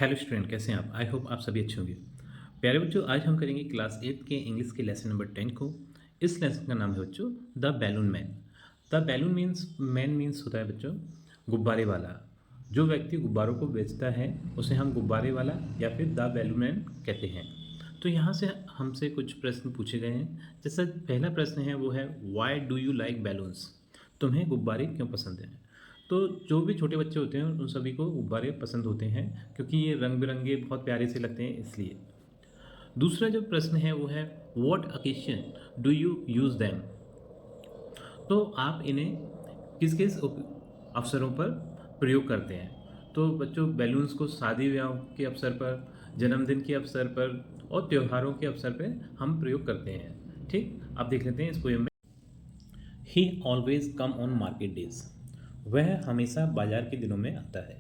Hello student, कैसे हैं आप? आई होप आप सभी अच्छे होंगे। प्यारे बच्चों, आज हम करेंगे क्लास 8 के इंग्लिश के लेसन नंबर 10 को। इस लेसन का नाम है बच्चों the balloon man. The balloon means man means होता है बच्चों गुब्बारे वाला। जो व्यक्ति गुब्बारों को बेचता है उसे हम गुब्बारे वाला या फिर द बैलून मैन कहते हैं। तो यहाँ से हमसे कुछ प्रश्न पूछे गए हैं। जैसा पहला प्रश्न है वो है, why do you like balloons? तुम्हें गुब्बारे क्यों पसंद हैं? तो जो भी छोटे बच्चे होते हैं उन सभी को गुब्बारे पसंद होते हैं, क्योंकि ये रंग बिरंगे बहुत प्यारे से लगते हैं इसलिए। दूसरा जो प्रश्न है वो है, what occasion do you use them? तो आप इन्हें किस किस अवसरों पर प्रयोग करते हैं? तो बच्चों, बैलून्स को शादी ब्याह के अवसर पर, जन्मदिन के अवसर पर और त्योहारों के अवसर पर हम प्रयोग करते हैं। ठीक, अब देख लेते हैं इस पोएम में। ही always come on market days. वह हमेशा बाजार के दिनों में आता है।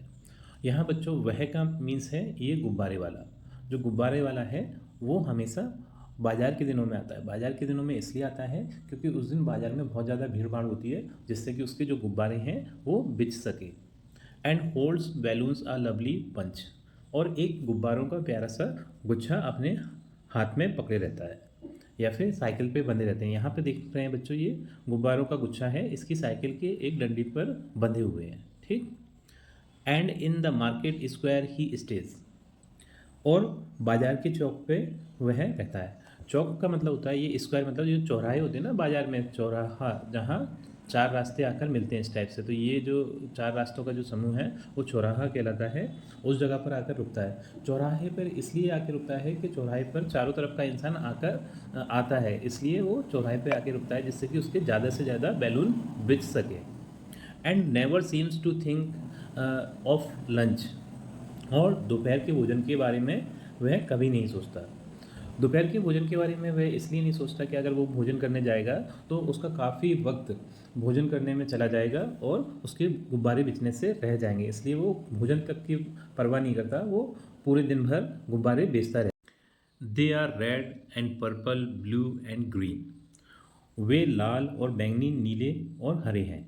यहाँ बच्चों वह का मीन्स है ये गुब्बारे वाला। जो गुब्बारे वाला है वो हमेशा बाजार के दिनों में आता है। बाजार के दिनों में इसलिए आता है क्योंकि उस दिन बाजार में बहुत ज़्यादा भीड़ भाड़ होती है, जिससे कि उसके जो गुब्बारे हैं वो बिच सके। And holds balloons a lovely bunch. और एक गुब्बारों का प्यारा सा गुच्छा अपने हाथ में पकड़े रहता है या फिर साइकिल पे बंधे रहते हैं। यहाँ पे देख रहे हैं बच्चों, ये गुब्बारों का गुच्छा है, इसकी साइकिल के एक डंडी पर बंधे हुए हैं। ठीक। And in the market square he stage. और बाजार के चौक पे वह रहता है। चौक का मतलब होता है, ये स्क्वायर मतलब जो चौराहे होते हैं ना बाजार में, चौराहा जहाँ चार रास्ते आकर मिलते हैं इस टाइप से, तो ये जो चार रास्तों का जो समूह है वो चौराहा कहलाता है। उस जगह पर आकर रुकता है। चौराहे पर इसलिए आकर रुकता है कि चौराहे पर चारों तरफ का इंसान आकर आता है, इसलिए वो चौराहे पर आकर रुकता है, जिससे कि उसके ज़्यादा से ज़्यादा बैलून बिच सके। And never seems to think of lunch. और दोपहर के भोजन के बारे में वह कभी नहीं सोचता। दोपहर के भोजन के बारे में वह इसलिए नहीं सोचता कि अगर वो भोजन करने जाएगा तो उसका काफ़ी वक्त भोजन करने में चला जाएगा और उसके गुब्बारे बिछने से रह जाएंगे, इसलिए वो भोजन तक की परवाह नहीं करता, वो पूरे दिन भर गुब्बारे बेचता रहता। They are red and purple, blue and green. वे लाल और बैंगनी, नीले और हरे हैं।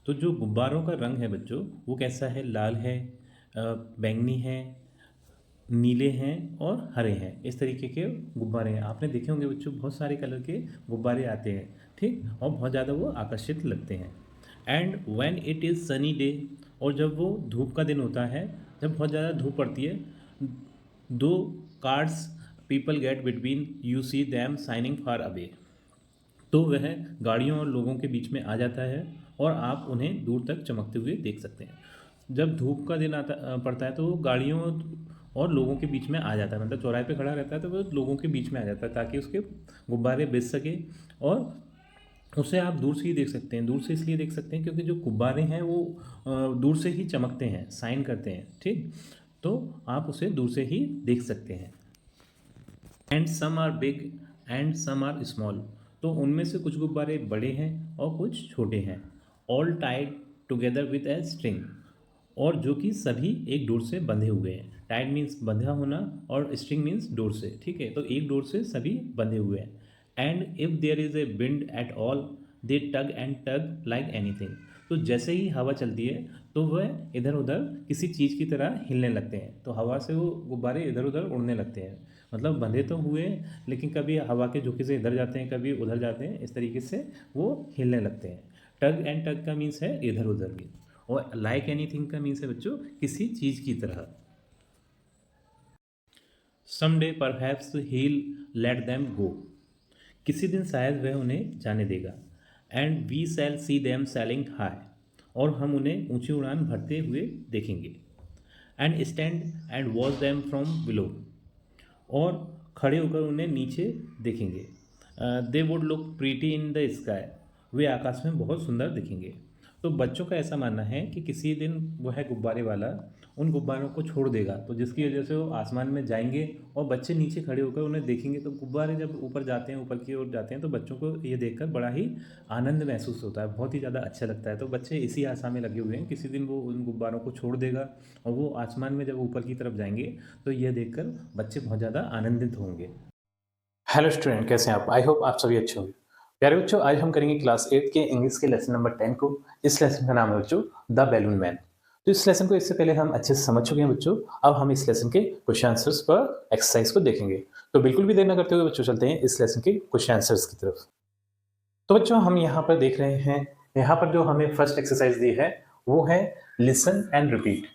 तो जो गुब्बारों का रंग है बच्चों वो कैसा है? लाल है, बैंगनी है, नीले हैं और हरे हैं। इस तरीके के गुब्बारे हैं। आपने देखे होंगे बच्चों, बहुत सारे कलर के गुब्बारे आते हैं। ठीक, और बहुत ज़्यादा वो आकर्षित लगते हैं। And when it is sunny day. और जब वो धूप का दिन होता है, जब बहुत ज़्यादा धूप पड़ती है, दो cards people get between, you see them shining far away. तो वह गाड़ियों और लोगों के बीच में आ जाता है और आप उन्हें दूर तक चमकते हुए देख सकते हैं। जब धूप का दिन पड़ता है तो वो गाड़ियों और लोगों के बीच में आ जाता है, मतलब चौराहे पे खड़ा रहता है तो वो लोगों के बीच में आ जाता है ताकि उसके गुब्बारे बेच सके। और उसे आप दूर से ही देख सकते हैं। दूर से इसलिए देख सकते हैं क्योंकि जो गुब्बारे हैं वो दूर से ही चमकते हैं, साइन करते हैं। ठीक, तो आप उसे दूर से ही देख सकते हैं। And some are big and some are small. तो उनमें से कुछ गुब्बारे बड़े हैं और कुछ छोटे हैं। All Tide together with a string. और जो कि सभी एक डोर से बंधे हुए हैं। टाइड मीन्स बंधा होना और स्ट्रिंग मीन्स डोर से। ठीक है, तो एक डोर से सभी बंधे हुए हैं। And if there is a wind at all, they tug like anything. तो जैसे ही हवा चलती है तो वह इधर उधर किसी चीज़ की तरह हिलने लगते हैं। तो हवा से वो गुब्बारे इधर उधर उड़ने लगते हैं। मतलब बंधे तो हुए लेकिन कभी हवा के झोंके से इधर जाते हैं, कभी उधर जाते हैं, इस तरीके से वो हिलने लगते हैं। टग एंड टग का मीन्स है इधर उधर भी। और लाइक एनीथिंग का मीन्स है बच्चों किसी चीज़ की तरह। Some day perhaps he'll let them go. किसी दिन शायद वह उन्हें जाने देगा। And we shall see them sailing high. और हम उन्हें ऊंची उड़ान भरते हुए देखेंगे। And stand and watch them from below. और खड़े होकर उन्हें नीचे देखेंगे। They would look pretty in the sky. वे आकाश में बहुत सुंदर दिखेंगे। तो बच्चों का ऐसा मानना है कि किसी दिन वह गुब्बारे वाला उन गुब्बारों को छोड़ देगा, तो जिसकी वजह से वो आसमान में जाएंगे और बच्चे नीचे खड़े होकर उन्हें देखेंगे। तो गुब्बारे जब ऊपर जाते हैं, ऊपर की ओर जाते हैं, तो बच्चों को ये देखकर बड़ा ही आनंद महसूस होता है, बहुत ही ज़्यादा अच्छा लगता है। तो बच्चे इसी आशा में लगे हुए हैं किसी दिन वो उन गुब्बारों को छोड़ देगा और वो आसमान में जब ऊपर की तरफ जाएंगे तो यह देखकर बच्चे बहुत ज़्यादा आनंदित होंगे। हेलो स्टूडेंट, कैसे हैं आप? आई होप आप सभी अच्छे होंगे। प्यारे बच्चों, आज हम करेंगे क्लास 8 के इंग्लिश के लेसन नंबर 10 को। इस लेसन का नाम है बच्चों द बैलून मैन। तो इस लेसन को इससे पहले हम अच्छे से समझ चुके हैं बच्चों। अब हम इस लेसन के क्वेश्चन आंसर्स पर एक्सरसाइज को देखेंगे। तो बिल्कुल भी देर न करते हुए बच्चों चलते हैं इस लेसन के क्वेश्चन आंसर्स की तरफ। तो बच्चों हम यहाँ पर देख रहे हैं, यहाँ पर जो हमें फर्स्ट एक्सरसाइज दी है वो है लिसन एंड रिपीट,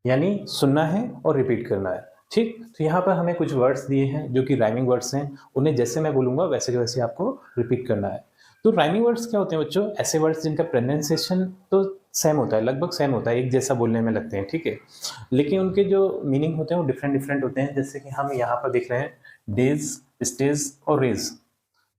यानी सुनना है और रिपीट करना है। ठीक, तो यहाँ पर हमें कुछ वर्ड्स दिए हैं जो कि राइमिंग वर्ड्स हैं, उन्हें जैसे मैं बोलूँगा वैसे के वैसे आपको रिपीट करना है। तो राइमिंग वर्ड्स क्या होते हैं बच्चों? ऐसे वर्ड्स जिनका प्रोनाउंसिएशन तो सेम होता है, लगभग सेम होता है, एक जैसा बोलने में लगते हैं, ठीक है, लेकिन उनके जो मीनिंग होते हैं वो डिफरेंट डिफरेंट होते हैं। जैसे कि हम यहाँ पर देख रहे हैं डेज, स्टेज और रेज।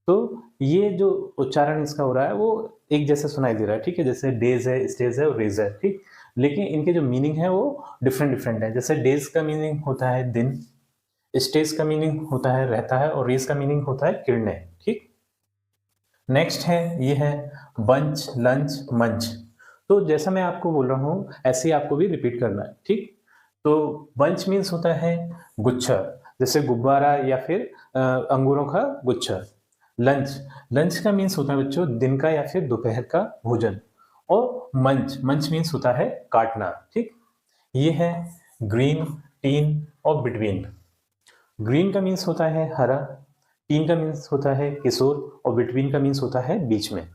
तो ये जो उच्चारण इसका हो रहा है वो एक जैसा सुनाई दे रहा है, ठीक है, जैसे डेज है, स्टेज है और रेज है, ठीक, लेकिन इनके जो मीनिंग है वो डिफरेंट डिफरेंट है। जैसे डेज का मीनिंग होता है दिन, स्टेज का मीनिंग होता है रहता है और रेज का मीनिंग होता है किरणें, ठीक। नेक्स्ट है, ये है बंच, लंच, मंच। तो जैसा मैं आपको बोल रहा हूँ ऐसे ही आपको भी रिपीट करना है, ठीक। तो बंच मीन्स होता है गुच्छा, जैसे गुब्बारा या फिर अंगूरों का गुच्छा। लंच, लंच का मीन्स होता है बच्चों दिन का या फिर दोपहर का भोजन। और मंच, मंच मीन्स होता है काटना, ठीक। ये है ग्रीन, टीन और बिटवीन। ग्रीन का मीन्स होता है हरा, टीन का मीन्स होता है किशोर और बिटवीन का मीन्स होता है बीच में।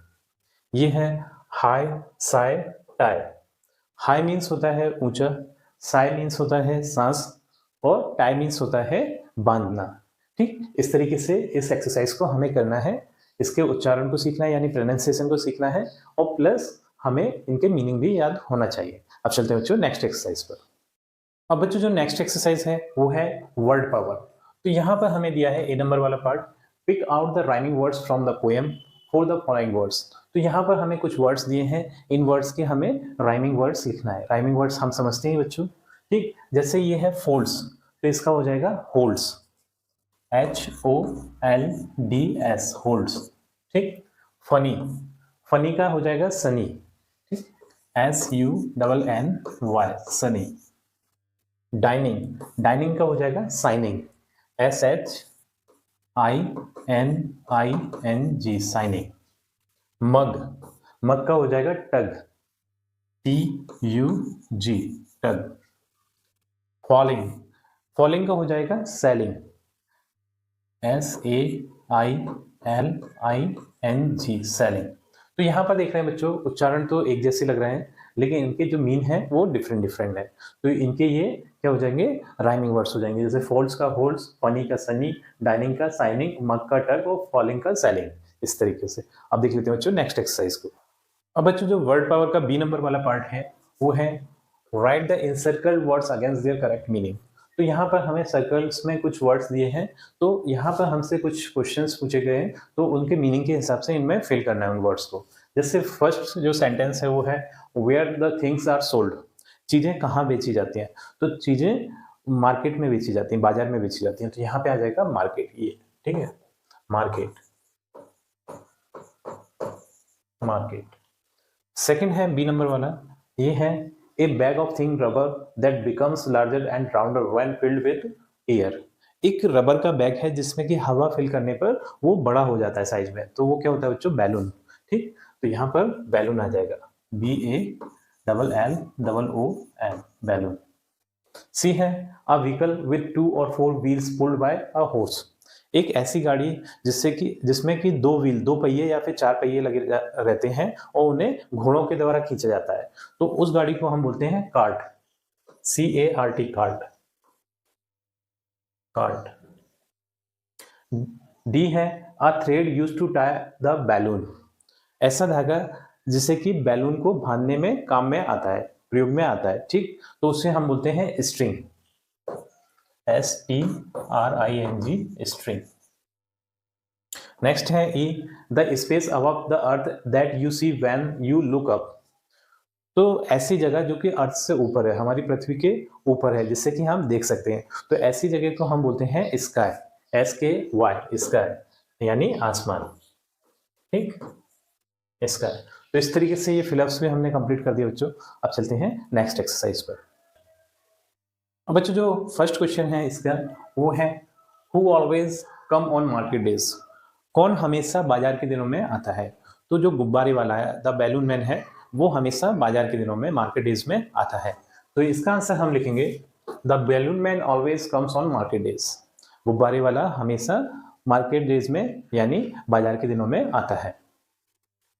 ये है high, Sai, tie. High means होता है ऊंचा, साय मीन्स होता है सांस और टाई मीन्स होता है बांधना, ठीक। इस तरीके से इस एक्सरसाइज को हमें करना है, इसके उच्चारण को सीखना है यानी प्रोनाउंसिएशन को सीखना है और प्लस हमें इनके मीनिंग भी याद होना चाहिए। अब चलते हैं बच्चों नेक्स्ट एक्सरसाइज पर। अब बच्चों जो नेक्स्ट एक्सरसाइज है वो है वर्ड पावर। तो यहाँ पर हमें दिया है ए नंबर वाला part, pick out the rhyming words from the poem for the following words. तो यहाँ पर हमें कुछ वर्ड्स दिए हैं, इन वर्ड्स के हमें राइमिंग वर्ड्स लिखना है। राइमिंग वर्ड्स हम समझते हैं बच्चों, ठीक। जैसे ये है फोल्ड्स, तो इसका हो जाएगा होल्ड्स, HOLDS, होल्ड्स, ठीक। फनी, फनी का हो जाएगा सनी, ठीक, SUNNY, सनी। डाइनिंग, डाइनिंग का हो जाएगा साइनिंग, SHINING, साइनिंग। मग, मग का हो जाएगा टग, TUG, टग। फॉलिंग, फॉलिंग का हो जाएगा सेलिंग, SAILING, सेलिंग। तो यहाँ पर देख रहे हैं बच्चों उच्चारण तो एक जैसे लग रहे हैं लेकिन इनके जो मीन है वो डिफरेंट डिफरेंट है। तो इनके ये क्या हो जाएंगे, राइमिंग वर्ड्स हो जाएंगे। जैसे फोल्ड्स का होल्ड्स, फनी का सनी, डाइनिंग का साइनिंग, मग का टग और फॉलिंग का सेलिंग, इस तरीके से। अब देख लेते हैं बच्चों नेक्स्ट एक्सरसाइज को। अब बच्चों जो वर्ड पावर का बी नंबर वाला पार्ट है वो है write the encircled words against their correct meaning. तो यहाँ पर हमें सर्कल्स में कुछ वर्ड्स दिए हैं, तो यहाँ पर हमसे कुछ क्वेश्चंस पूछे गए हैं, तो उनके मीनिंग के हिसाब से इनमें फिल करना है उन वर्ड्स को। जैसे फर्स्ट जो सेंटेंस है वो है where the things are sold, चीजें कहाँ बेची जाती हैं, तो चीजें मार्केट में बेची जाती हैं, बाजार में बेची जाती हैं, तो यहाँ पे आ जाएगा मार्केट, ये ठीक है, मार्केट, मार्केट। सेकंड है बी नंबर वाला, ये है ए bag of thin rubber that becomes larger and rounder when filled with air. एक रबर का बैग है जिसमें कि हवा फिल करने पर वो बड़ा हो जाता है साइज में, तो वो क्या होता है बच्चों, बैलून, ठीक। तो यहाँ पर बैलून आ जाएगा, BALLON, बैलून। सी है अ व्हीकल विद 2 और 4 wheels pulled bye a horse, एक ऐसी गाड़ी जिसमें कि 2 व्हील, 2 पहिए या फिर 4 पहिए लगे रहते हैं और उन्हें घोड़ों के द्वारा खींचा जाता है, तो उस गाड़ी को हम बोलते हैं cart, CART, cart, cart. D है a thread used to tie the balloon, ऐसा धागा जिसे कि बैलून को बांधने में काम में आता है, प्रयोग में आता है, ठीक, तो उसे हम बोलते हैं स्ट्रिंग, STRING, स्ट्रिंग। नेक्स्ट है ई the space above the earth that you see when you look up, तो ऐसी जगह जो कि अर्थ से ऊपर है, हमारी पृथ्वी के ऊपर है, जिससे कि हम देख सकते हैं, तो ऐसी जगह को हम बोलते हैं स्काई, SKY, स्काई यानी आसमान, ठीक, स्काई। तो इस तरीके से ये फिलअप्स भी हमने कंप्लीट कर दिया बच्चों। अब चलते हैं नेक्स्ट एक्सरसाइज पर। अब बच्चों जो फर्स्ट क्वेश्चन है इसका वो है who always come on market days, कौन हमेशा बाजार के दिनों में आता है। तो जो गुब्बारे वाला है द बैलून मैन है वो हमेशा बाजार के दिनों में, मार्केट डेज में आता है। तो इसका आंसर हम लिखेंगे the balloon man always comes on market days. गुब्बारे वाला हमेशा मार्केट डेज में यानी बाजार के दिनों में आता है।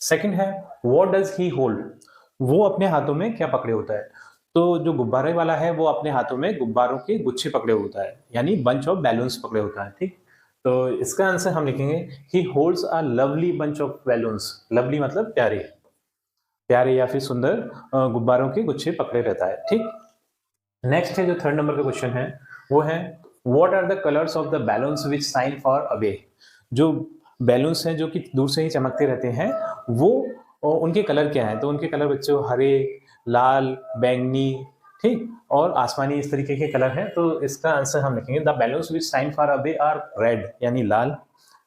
सेकंड है व्हाट डज ही होल्ड, वो अपने हाथों में क्या पकड़े होता है। तो जो गुब्बारे वाला है वो अपने हाथों में गुब्बारों के गुच्छे पकड़े होता है, यानी बंच ऑफ बैलून्स पकड़े होता है। ठीक, तो इसका आंसर हम लिखेंगे ही holds a lovely bunch of balloons. Lovely मतलब प्यारे, प्यारे या फिर सुंदर गुब्बारों के गुच्छे पकड़े रहता है। ठीक, नेक्स्ट है जो थर्ड नंबर का क्वेश्चन है वो है what are the colours of the balloons which shine far away. जो बैलून्स हैं जो कि दूर से ही चमकते रहते हैं वो उनके कलर क्या है। तो उनके कलर बच्चों हरे, लाल, बैंगनी, ठीक, और आसमानी, इस तरीके के कलर हैं। तो इसका आंसर हम लिखेंगे the balloons which shine far away are red यानी लाल,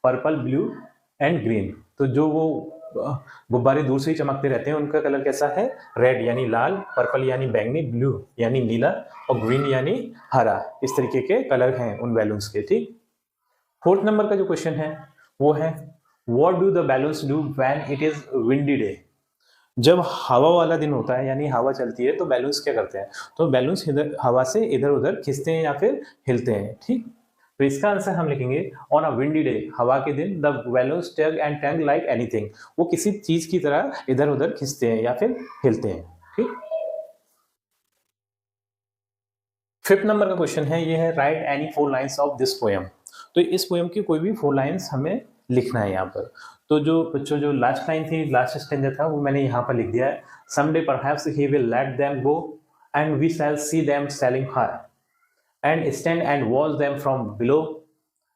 पर्पल, ब्लू एंड ग्रीन। तो जो वो गुब्बारे दूर से ही चमकते रहते हैं उनका कलर कैसा है, रेड यानी लाल, पर्पल यानी बैंगनी, ब्लू यानी नीला और ग्रीन यानी हरा। इस तरीके के कलर हैं उन बैलून्स के। ठीक, फोर्थ नंबर का जो क्वेश्चन है वो है what do the balloons do when it is windy day. जब हवा वाला दिन होता है यानी हवा चलती है तो बैलून्स क्या करते हैं, तो बैलून्स हवा से इधर उधर खिंचते हैं या फिर हिलते हैं। ठीक, तो इसका आंसर हम लिखेंगे ऑन अ विंडी डे, हवा के दिन the balloons tug and Tang like anything, वो किसी चीज की तरह इधर उधर खिंचते हैं या फिर हिलते हैं। ठीक, फिफ्थ नंबर का क्वेश्चन है ये है right any 4 lines of this poem. तो इस पोएम की कोई भी 4 लाइन्स हमें लिखना है यहाँ पर। तो जो बच्चों जो लास्ट लाइन थी, लास्ट स्टैंजा था, वो मैंने यहाँ पर लिख दिया है someday perhaps he will let them go and we shall see them sailing high and stand and watch them from below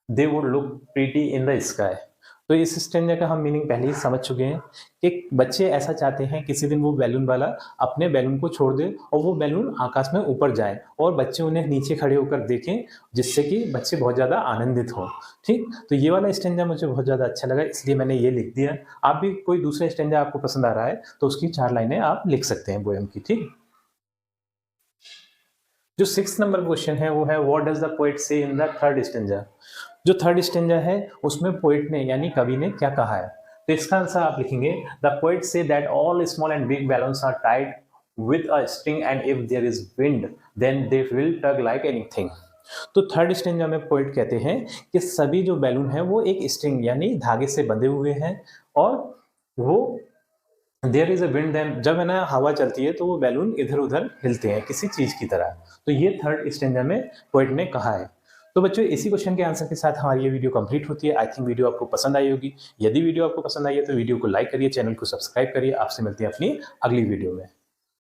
they would look pretty in the sky. तो इस स्टैंजा का हम मीनिंग पहले ही समझ चुके हैं कि बच्चे ऐसा चाहते हैं किसी दिन वो बैलून वाला अपने बैलून को छोड़ दे और वो बैलून आकाश में ऊपर जाए और बच्चे उन्हें नीचे खड़े होकर देखें, जिससे कि बच्चे बहुत ज़्यादा आनंदित हों। ठीक, तो ये वाला स्टैंजा मुझे बहुत ज़्यादा अच्छा लगा इसलिए मैंने ये लिख दिया। आप भी कोई दूसरा स्टैंजा आपको पसंद आ रहा है तो उसकी 4 लाइनें आप लिख सकते हैं पोएम की। ठीक, जो 6th नंबर क्वेश्चन है वो है व्हाट डज द पोएट से इन द थर्ड स्टैंजा। जो थर्ड स्टैंजा है उसमें पोएट ने यानी कवि ने क्या कहा है। तो इसका आंसर आप लिखेंगे the poet says that all small and big balloons are tied with a string and if there is wind then they will tug like anything. तो थर्ड स्टैंजा में पोएट कहते हैं कि सभी जो बैलून है वो एक स्ट्रिंग यानी धागे से बंधे हुए हैं और वो there is a wind then, जब है ना हवा चलती है तो वो बैलून इधर उधर हिलते हैं किसी चीज की तरह। तो ये थर्ड स्टैंजा में पोएट ने कहा है। तो बच्चों इसी क्वेश्चन के आंसर के साथ हमारी ये वीडियो कंप्लीट होती है। आई थिंक वीडियो आपको पसंद आई होगी। यदि वीडियो आपको पसंद आई है तो वीडियो को लाइक करिए, चैनल को सब्सक्राइब करिए। आपसे मिलते हैं अपनी अगली वीडियो में।